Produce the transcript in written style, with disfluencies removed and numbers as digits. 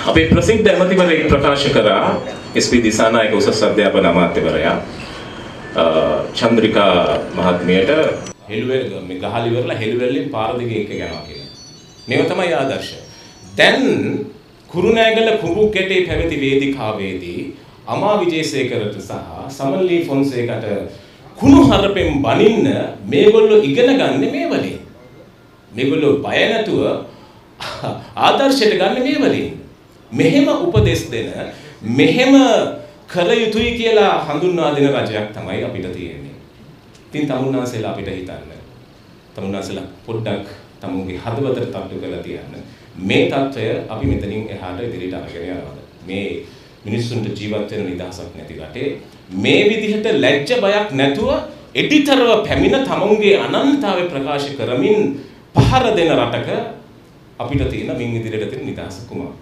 අපේ ප්‍රසිද්ධ ඇමතිවරයෙක් ප්‍රකාශ කරා එස්.පී. දිසානායක උසස් අධ්‍යාපන අමාත්‍යවරයා චන්ද්‍රිකා මහත්මියට හෙළුවේ මේ ගහලි ඉවරලා හෙළුවෙල්ලෙන් පාර දිගේ එක යනවා කියලා. මේව තමයි ආදර්ශය. දැන් කුරුණෑගල කුඹුකැටේ පැවති වේදිකාවේදී අමා විජේසේකරට සහ සමන්ලී ෆොන්සේකට කුණු හරපෙන් බනින්න මේගොල්ලෝ ඉගෙන ගන්න මේ වලින්. මේගොල්ලෝ බය නැතුව ආදර්ශයට ගන්න මේ වලින්. මෙහෙම උපදෙස් දෙන මෙහෙම කළ යුතුයි කියලා හඳුන්වා දෙන රජයක් තමයි අපිට තියෙන්නේ. ඉතින් තමුන්නාසෙලා අපිට හිතන්න. තමුන්නාසෙලා පොඩ්ඩක් තමුන්ගේ හදවතට තට්ටු කරලා තියන්න. මේ தত্ত্বය අපි මෙතනින් එහාට ඉදිරියට අරගෙන යනවා. මේ මිනිස්සුන්ට ජීවත් වෙන නිදහසක් නැති රටේ මේ විදිහට ලැජ්ජ බයක් නැතුව එඩිතරව පැමිණ තමුන්ගේ අනන්තතාවය ප්‍රකාශ කරමින් පහර දෙන රටක අපිට තියෙන මින් ඉදිරියට තියෙන නිදහස කුමක්ද?